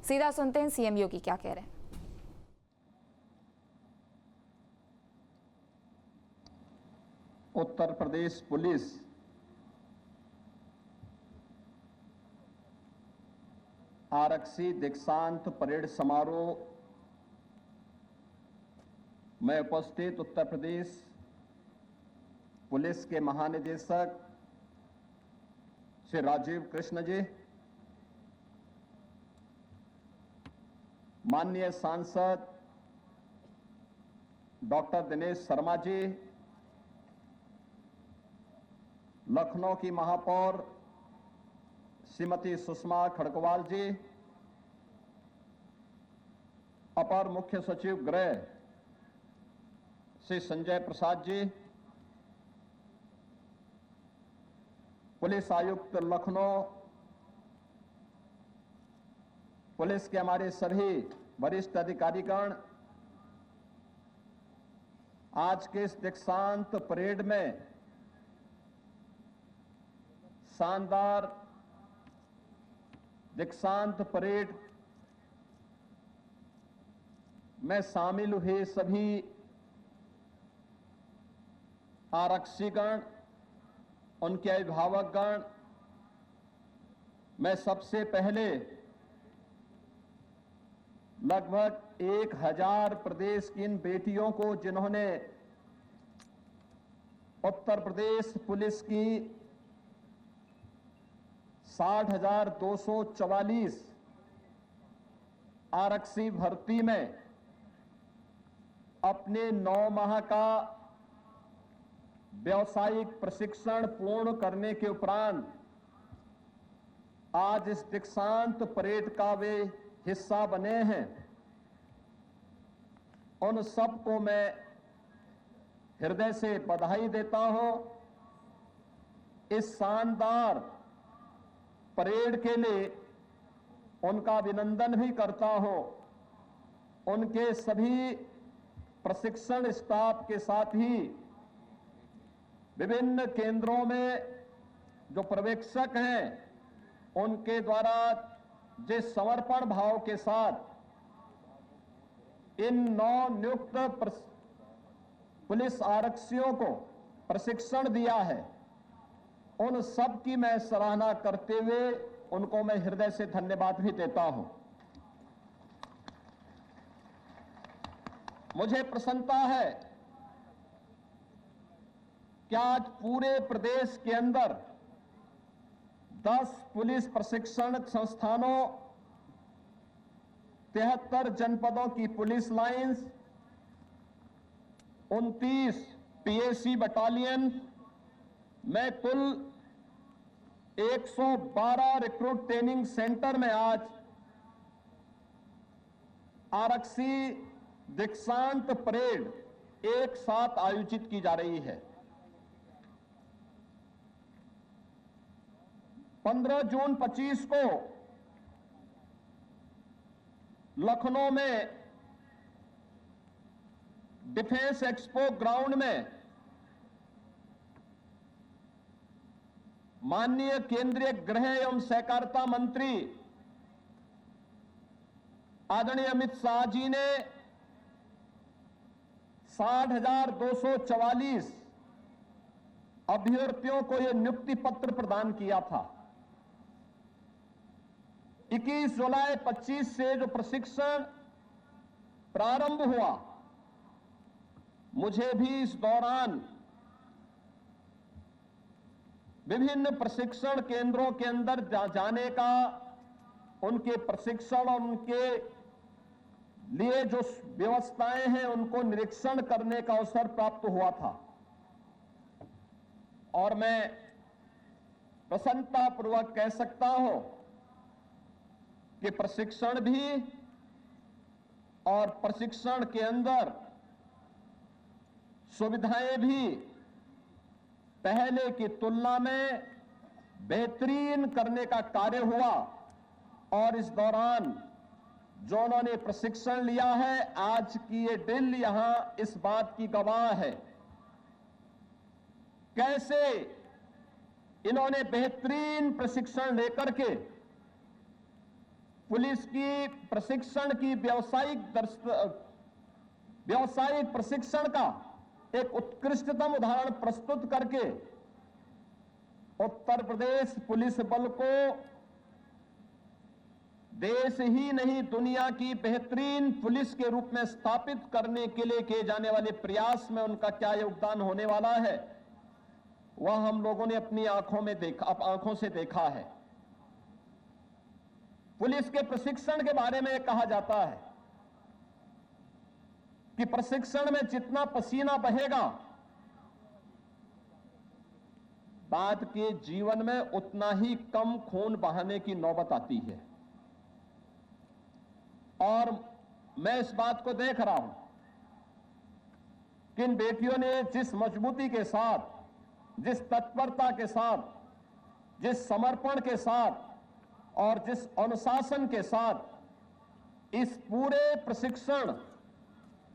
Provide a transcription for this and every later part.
सीधा सुनते हैं सीएम योगी क्या कह रहे हैं। उत्तर प्रदेश पुलिस आरक्षी दीक्षांत परेड समारोह में उपस्थित उत्तर प्रदेश पुलिस के महानिदेशक श्री राजीव कृष्ण जी, माननीय सांसद डॉक्टर दिनेश शर्मा जी, लखनऊ की महापौर श्रीमती सुषमा खड़गवाल जी, अपर मुख्य सचिव गृह श्री संजय प्रसाद जी, पुलिस आयुक्त लखनऊ, पुलिस के हमारे सभी वरिष्ठ अधिकारीगण, आज के इस दीक्षांत परेड में शानदार दीक्षांत परेड में शामिल हुए सभी आरक्षीगण, उनके अभिभावकगण, मैं सबसे पहले लगभग 1000 प्रदेश की इन बेटियों को, जिन्होंने उत्तर प्रदेश पुलिस की 60,244 आरक्षी भर्ती में अपने 9 माह का व्यावसायिक प्रशिक्षण पूर्ण करने के उपरांत आज इस दीक्षांत परेड का वे हिस्सा बने हैं, उन सबको मैं हृदय से बधाई देता हूं। इस शानदार परेड के लिए उनका अभिनंदन भी करता हूं। उनके सभी प्रशिक्षण स्टाफ के साथ ही विभिन्न केंद्रों में जो पर्यवेक्षक हैं, उनके द्वारा जिस समर्पण भाव के साथ इन नवनियुक्त पुलिस आरक्षियों को प्रशिक्षण दिया है, उन सब की मैं सराहना करते हुए उनको मैं हृदय से धन्यवाद भी देता हूं। मुझे प्रसन्नता है कि आज पूरे प्रदेश के अंदर 10 पुलिस प्रशिक्षण संस्थानों, 73 जनपदों की पुलिस लाइंस, 29 पीएसी बटालियन में कुल 112 रिक्रूट ट्रेनिंग सेंटर में आज आरक्षी दीक्षांत परेड एक साथ आयोजित की जा रही है। 15 जून 25 को लखनऊ में डिफेंस एक्सपो ग्राउंड में माननीय केंद्रीय गृह एवं सहकारिता मंत्री आदरणीय अमित शाह जी ने 60,244 अभ्यर्थियों को यह नियुक्ति पत्र प्रदान किया था। 21 जुलाई 25 से जो प्रशिक्षण प्रारंभ हुआ, मुझे भी इस दौरान विभिन्न प्रशिक्षण केंद्रों के अंदर जाने का, उनके प्रशिक्षण और उनके लिए जो व्यवस्थाएं हैं उनको निरीक्षण करने का अवसर प्राप्त हुआ था। और मैं प्रसन्नतापूर्वक कह सकता हूं कि प्रशिक्षण भी और प्रशिक्षण के अंदर सुविधाएं भी पहले की तुलना में बेहतरीन करने का कार्य हुआ। और इस दौरान जो उन्होंने प्रशिक्षण लिया है, आज की ये ड्रिल यहां इस बात की गवाह है, कैसे इन्होंने बेहतरीन प्रशिक्षण लेकर के पुलिस की प्रशिक्षण की व्यावसायिक प्रशिक्षण का एक उत्कृष्टतम उदाहरण प्रस्तुत करके उत्तर प्रदेश पुलिस बल को देश ही नहीं दुनिया की बेहतरीन पुलिस के रूप में स्थापित करने के लिए किए जाने वाले प्रयास में उनका क्या योगदान होने वाला है, वह हम लोगों ने अपनी आंखों से देखा है। पुलिस के प्रशिक्षण के बारे में कहा जाता है कि प्रशिक्षण में जितना पसीना बहेगा, बाद के जीवन में उतना ही कम खून बहाने की नौबत आती है। और मैं इस बात को देख रहा हूं कि इन बेटियों ने जिस मजबूती के साथ, जिस तत्परता के साथ, जिस समर्पण के साथ और जिस अनुशासन के साथ इस पूरे प्रशिक्षण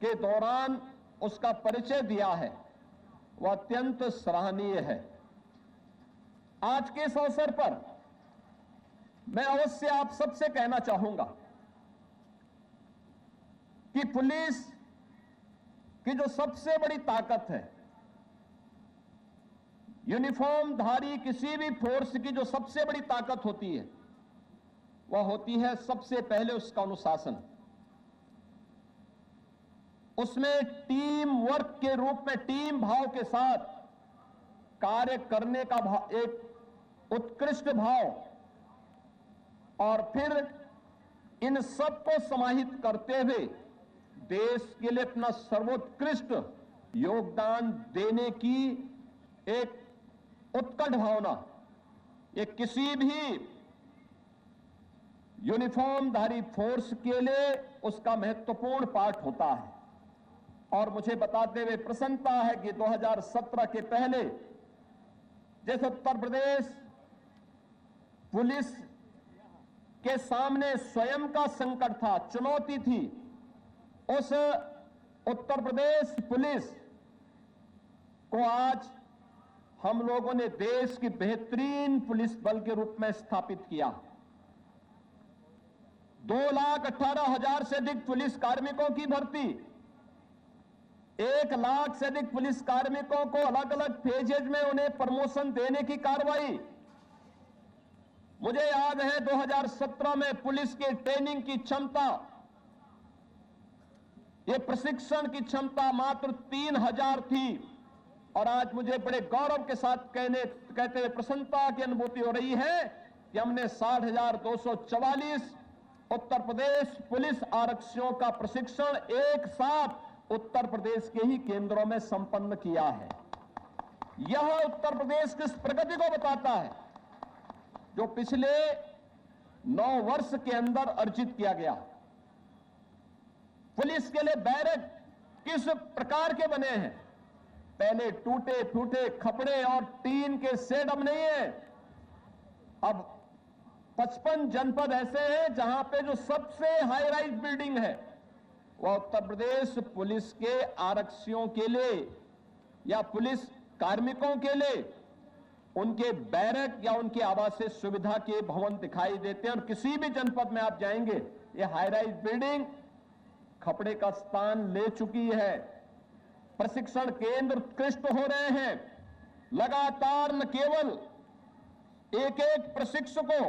के दौरान उसका परिचय दिया है, वह अत्यंत सराहनीय है। आज के इस अवसर पर मैं अवश्य आप सबसे कहना चाहूंगा कि पुलिस की जो सबसे बड़ी ताकत है, यूनिफॉर्मधारी किसी भी फोर्स की जो सबसे बड़ी ताकत होती है, वह होती है सबसे पहले उसका अनुशासन। उसमें टीम वर्क के रूप में टीम भाव के साथ कार्य करने का एक उत्कृष्ट भाव, और फिर इन सबको समाहित करते हुए देश के लिए अपना सर्वोत्कृष्ट योगदान देने की एक उत्कट भावना, ये किसी भी यूनिफॉर्मधारी फोर्स के लिए उसका महत्वपूर्ण पार्ट होता है। और मुझे बताते हुए प्रसन्नता है कि 2017 के पहले जैसे उत्तर प्रदेश पुलिस के सामने स्वयं का संकट था, चुनौती थी, उस उत्तर प्रदेश पुलिस को आज हम लोगों ने देश की बेहतरीन पुलिस बल के रूप में स्थापित किया। 2,18,000 से अधिक पुलिस कार्मिकों की भर्ती, 1 लाख से अधिक पुलिस कार्मिकों को अलग अलग फेजेज में उन्हें प्रमोशन देने की कार्रवाई। मुझे याद है 2017 में पुलिस की ट्रेनिंग की क्षमता, ये प्रशिक्षण की क्षमता मात्र 3,000 थी, और आज मुझे बड़े गौरव के साथ कहते हुए प्रसन्नता की अनुभूति हो रही है कि हमने 60,244 उत्तर प्रदेश पुलिस आरक्षियों का प्रशिक्षण एक साथ उत्तर प्रदेश के ही केंद्रों में संपन्न किया है। यह उत्तर प्रदेश की इस प्रगति को बताता है जो पिछले 9 वर्ष के अंदर अर्जित किया गया। पुलिस के लिए बैरक किस प्रकार के बने हैं, पहले टूटे फूटे खपड़े और टीन के शेड अब नहीं है। अब 55 जनपद ऐसे हैं जहां पे जो सबसे हाई राइज बिल्डिंग है वह उत्तर प्रदेश पुलिस के आरक्षियों के लिए या पुलिस कार्मिकों के लिए उनके बैरक या उनके आवासीय सुविधा के भवन दिखाई देते हैं। और किसी भी जनपद में आप जाएंगे, ये हाई राइज बिल्डिंग खपड़े का स्थान ले चुकी है। प्रशिक्षण केंद्र उत्कृष्ट हो रहे हैं। लगातार न केवल एक एक प्रशिक्षक को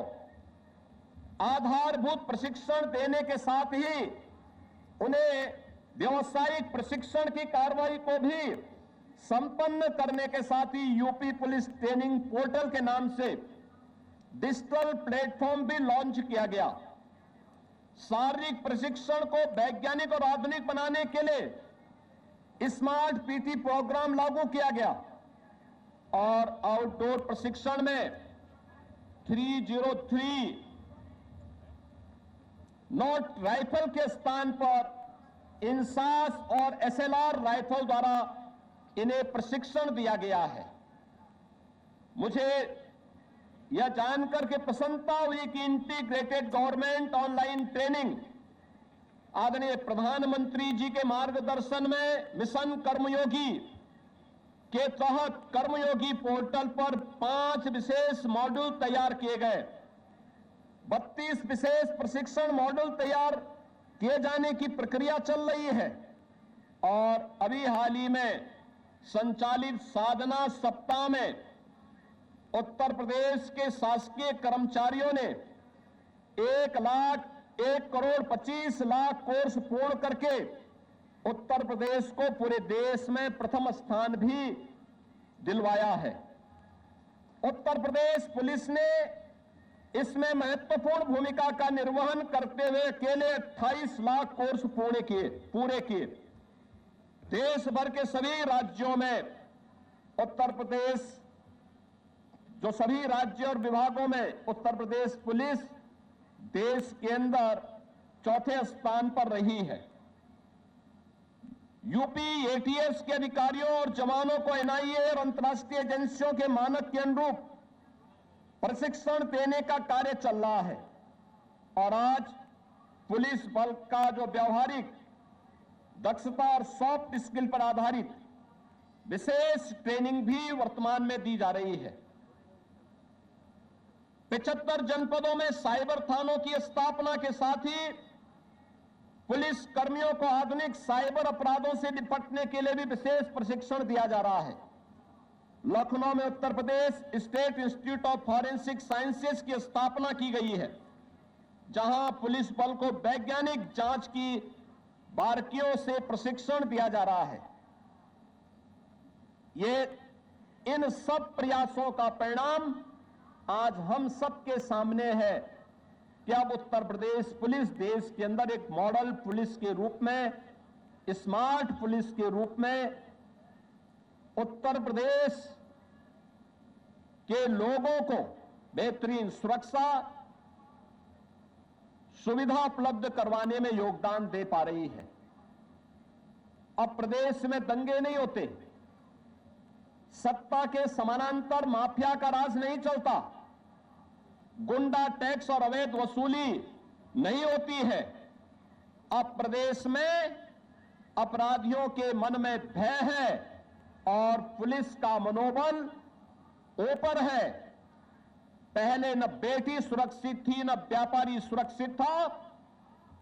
आधारभूत प्रशिक्षण देने के साथ ही उन्हें व्यावसायिक प्रशिक्षण की कार्रवाई को भी संपन्न करने के साथ ही यूपी पुलिस ट्रेनिंग पोर्टल के नाम से डिजिटल प्लेटफॉर्म भी लॉन्च किया गया। शारीरिक प्रशिक्षण को वैज्ञानिक और आधुनिक बनाने के लिए स्मार्ट पीटी प्रोग्राम लागू किया गया और आउटडोर प्रशिक्षण में 303 नॉट राइफल के स्थान पर इंसास और एसएलआर राइफल द्वारा इन्हें प्रशिक्षण दिया गया है। मुझे यह जानकर के प्रसन्नता हुई कि इंटीग्रेटेड गवर्नमेंट ऑनलाइन ट्रेनिंग आदरणीय प्रधानमंत्री जी के मार्गदर्शन में मिशन कर्मयोगी के तहत कर्मयोगी पोर्टल पर 5 विशेष मॉड्यूल तैयार किए गए। 32 विशेष प्रशिक्षण मॉडल तैयार किए जाने की प्रक्रिया चल रही है और अभी हाल ही में संचालित साधना सप्ताह में उत्तर प्रदेश के शासकीय कर्मचारियों ने 1,01,25,00,000 कोर्स पूर्ण करके उत्तर प्रदेश को पूरे देश में प्रथम स्थान भी दिलवाया है। उत्तर प्रदेश पुलिस ने इसमें महत्वपूर्ण भूमिका का निर्वहन करते हुए अकेले 28 लाख कोर्स पूरे किए। देश भर के सभी राज्यों में उत्तर प्रदेश जो सभी राज्य और विभागों में उत्तर प्रदेश पुलिस देश के अंदर चौथे स्थान पर रही है। यूपी एटीएस के अधिकारियों और जवानों को एनआईए और अंतर्राष्ट्रीय एजेंसियों के मानक के अनुरूप प्रशिक्षण देने का कार्य चल रहा है और आज पुलिस बल का जो व्यवहारिक दक्षता और सॉफ्ट स्किल पर आधारित विशेष ट्रेनिंग भी वर्तमान में दी जा रही है। 75 जनपदों में साइबर थानों की स्थापना के साथ ही पुलिस कर्मियों को आधुनिक साइबर अपराधों से निपटने के लिए भी विशेष प्रशिक्षण दिया जा रहा है। लखनऊ में Uttar Pradesh state institute of forensic sciences की स्थापना की गई है, जहां पुलिस बल को वैज्ञानिक जांच की बारीकियों से प्रशिक्षण दिया जा रहा है। ये इन सब प्रयासों का परिणाम आज हम सबके सामने है कि अब उत्तर प्रदेश पुलिस देश के अंदर एक मॉडल पुलिस के रूप में, स्मार्ट पुलिस के रूप में उत्तर प्रदेश के लोगों को बेहतरीन सुरक्षा सुविधा उपलब्ध करवाने में योगदान दे पा रही है। अब प्रदेश में दंगे नहीं होते, सत्ता के समानांतर माफिया का राज नहीं चलता, गुंडा टैक्स और अवैध वसूली नहीं होती है। अब प्रदेश में अपराधियों के मन में भय है और पुलिस का मनोबल ऊपर है। पहले न बेटी सुरक्षित थी, न व्यापारी सुरक्षित था।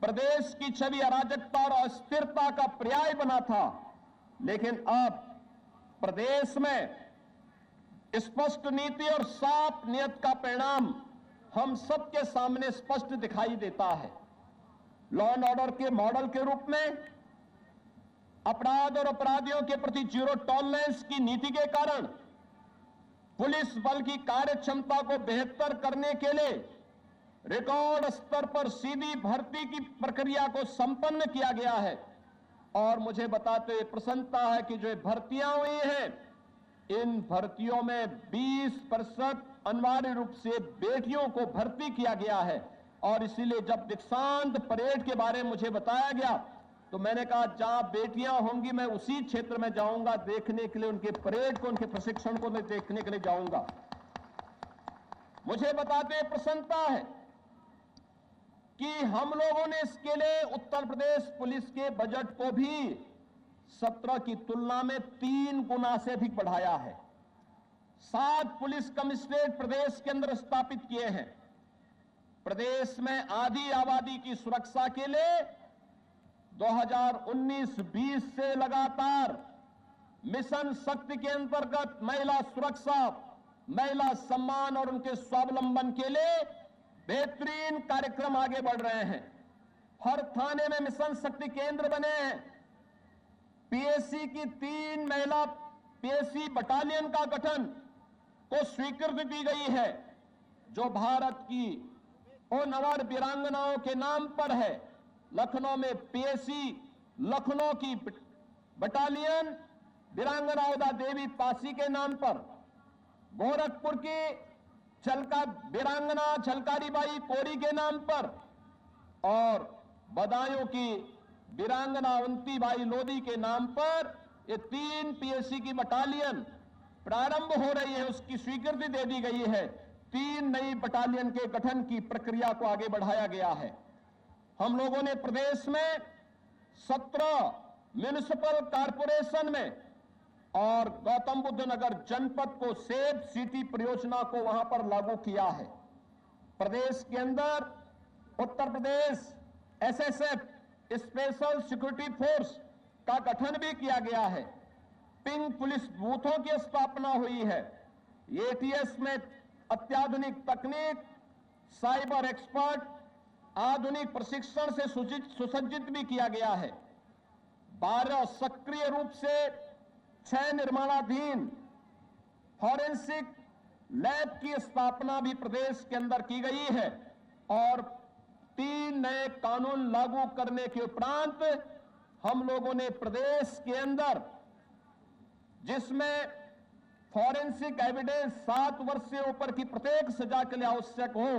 प्रदेश की छवि अराजकता और अस्थिरता का पर्याय बना था, लेकिन अब प्रदेश में स्पष्ट नीति और साफ नियत का परिणाम हम सबके सामने स्पष्ट दिखाई देता है। लॉ एंड ऑर्डर के मॉडल के रूप में अपराध और अपराधियों के प्रति जीरो टॉलरेंस की नीति के कारण पुलिस बल की कार्य क्षमता को बेहतर करने के लिए रिकॉर्ड स्तर पर सीधी भर्ती की प्रक्रिया को संपन्न किया गया है। और मुझे बताते हुए प्रसन्नता है कि जो भर्तियां हुई हैं, इन भर्तियों में 20% अनिवार्य रूप से बेटियों को भर्ती किया गया है। और इसीलिए जब दीक्षांत परेड के बारे में मुझे बताया गया तो मैंने कहा जहां बेटियां होंगी मैं उसी क्षेत्र में जाऊंगा देखने के लिए, उनके परेड को, उनके प्रशिक्षण को मैं देखने के लिए जाऊंगा। मुझे बताते हुए प्रसन्नता है कि हम लोगों ने इसके लिए उत्तर प्रदेश पुलिस के बजट को भी 17 की तुलना में 3 गुना से अधिक बढ़ाया है। 7 पुलिस कमिश्नरेट प्रदेश के अंदर स्थापित किए हैं। प्रदेश में आधी आबादी की सुरक्षा के लिए 2019-20 से लगातार मिशन शक्ति के अंतर्गत महिला सुरक्षा, महिला सम्मान और उनके स्वावलंबन के लिए बेहतरीन कार्यक्रम आगे बढ़ रहे हैं। हर थाने में मिशन शक्ति केंद्र बने हैं। पीएससी की 3 महिला पीएससी बटालियन का गठन को स्वीकृति दी गई है, जो भारत की उन अवर वीरांगनाओं के नाम पर है। लखनऊ में पीएससी लखनऊ की बटालियन वीरांगना उदा देवी पासी के नाम पर, गोरखपुर की वीरांगना झलकारी बाई कोरी के नाम पर और बदायूं की वीरांगना अवंती बाई लोधी के नाम पर ये 3 पीएससी की बटालियन प्रारंभ हो रही है, उसकी स्वीकृति दे दी गई है। 3 नई बटालियन के गठन की प्रक्रिया को आगे बढ़ाया गया है। हम लोगों ने प्रदेश में 17 म्युनिसिपल कॉरपोरेशन में और गौतम बुद्ध नगर जनपद को सेफ सिटी परियोजना को वहां पर लागू किया है। प्रदेश के अंदर Uttar Pradesh SSF special security force का गठन भी किया गया है। पिंक पुलिस बूथों की स्थापना हुई है। एटीएस में अत्याधुनिक तकनीक, साइबर एक्सपर्ट, आधुनिक प्रशिक्षण से सुसज्जित भी किया गया है। 12 सक्रिय रूप से 6 निर्माणाधीन फॉरेंसिक लैब की स्थापना भी प्रदेश के अंदर की गई है और 3 नए कानून लागू करने के उपरांत हम लोगों ने प्रदेश के अंदर, जिसमें फॉरेंसिक एविडेंस 7 वर्ष से ऊपर की प्रत्येक सजा के लिए आवश्यक हो,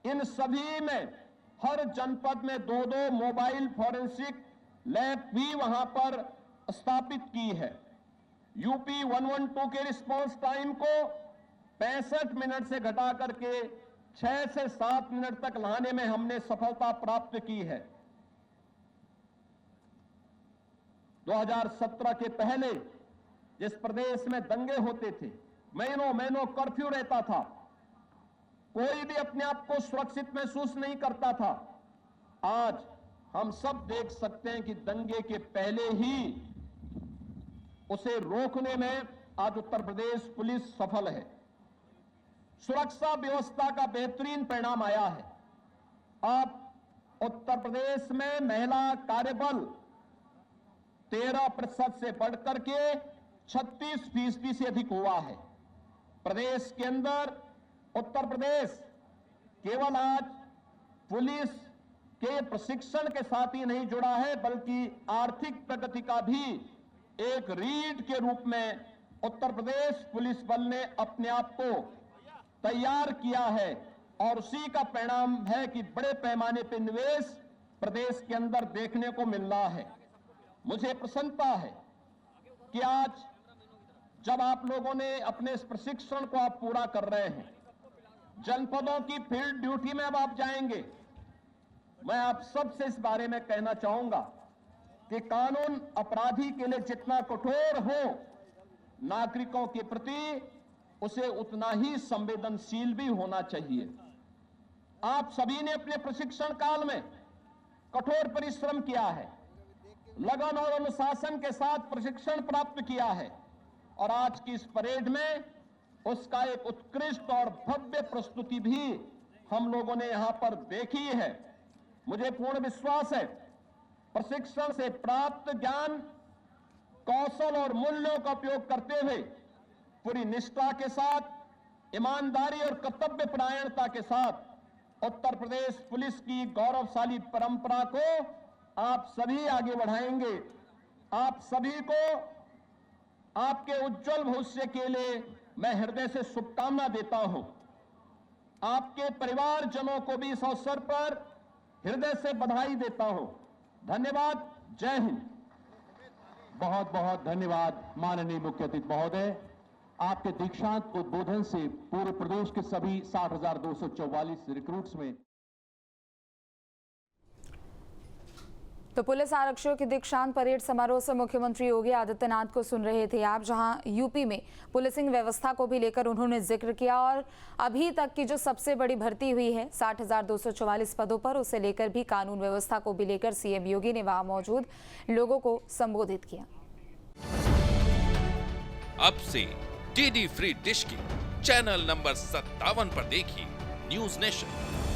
इन सभी में हर जनपद में 2-2 मोबाइल फॉरेंसिक लैब भी वहां पर स्थापित की है। यूपी 112 के रिस्पांस टाइम को 65 मिनट से घटा करके 6 से 7 मिनट तक लाने में हमने सफलता प्राप्त की है। 2017 के पहले जिस प्रदेश में दंगे होते थे, महीनों कर्फ्यू रहता था, कोई भी अपने आप को सुरक्षित महसूस नहीं करता था। आज हम सब देख सकते हैं कि दंगे के पहले ही उसे रोकने में आज उत्तर प्रदेश पुलिस सफल है। सुरक्षा व्यवस्था का बेहतरीन परिणाम आया है। अब उत्तर प्रदेश में महिला कार्यबल 13% से बढ़कर के 36% से अधिक हुआ है। प्रदेश के अंदर उत्तर प्रदेश केवल आज पुलिस के प्रशिक्षण के साथ ही नहीं जुड़ा है, बल्कि आर्थिक प्रगति का भी एक रीढ़ के रूप में उत्तर प्रदेश पुलिस बल ने अपने आप को तैयार किया है और उसी का परिणाम है कि बड़े पैमाने पर निवेश प्रदेश के अंदर देखने को मिल रहा है। मुझे प्रसन्नता है कि आज जब आप लोगों ने अपने इस प्रशिक्षण को आप पूरा कर रहे हैं, जनपदों की फील्ड ड्यूटी में अब आप जाएंगे, मैं आप सबसे इस बारे में कहना चाहूंगा कि कानून अपराधी के लिए जितना कठोर हो, नागरिकों के प्रति उसे उतना ही संवेदनशील भी होना चाहिए। आप सभी ने अपने प्रशिक्षण काल में कठोर परिश्रम किया है, लगन और अनुशासन के साथ प्रशिक्षण प्राप्त किया है और आज की इस परेड में उसका एक उत्कृष्ट और भव्य प्रस्तुति भी हम लोगों ने यहां पर देखी है। मुझे पूर्ण विश्वास है प्रशिक्षण से प्राप्त ज्ञान, कौशल और मूल्यों का उपयोग करते हुए पूरी निष्ठा के साथ, ईमानदारी और कर्तव्य परायणता के साथ उत्तर प्रदेश पुलिस की गौरवशाली परंपरा को आप सभी आगे बढ़ाएंगे। आप सभी को आपके उज्जवल भविष्य के लिए मैं हृदय से शुभकामना देता हूं। आपके परिवारजनों को भी इस अवसर पर हृदय से बधाई देता हूं। धन्यवाद। जय हिंद। बहुत बहुत धन्यवाद माननीय मुख्य अतिथि महोदय। आपके दीक्षांत उद्बोधन से पूरे प्रदेश के सभी 60,244 रिक्रूट्स में तो पुलिस आरक्षियों के दीक्षांत परेड समारोह से मुख्यमंत्री योगी आदित्यनाथ को सुन रहे थे आप, जहां यूपी में पुलिसिंग व्यवस्था को भी लेकर उन्होंने जिक्र किया और अभी तक की जो सबसे बड़ी भर्ती हुई है 60,244 पदों पर, उसे लेकर भी कानून व्यवस्था को भी लेकर सीएम योगी ने वहां मौजूद लोगों को संबोधित किया। अब से डीडी फ्री डिश की चैनल नंबर 57 पर देखिए न्यूज नेशन।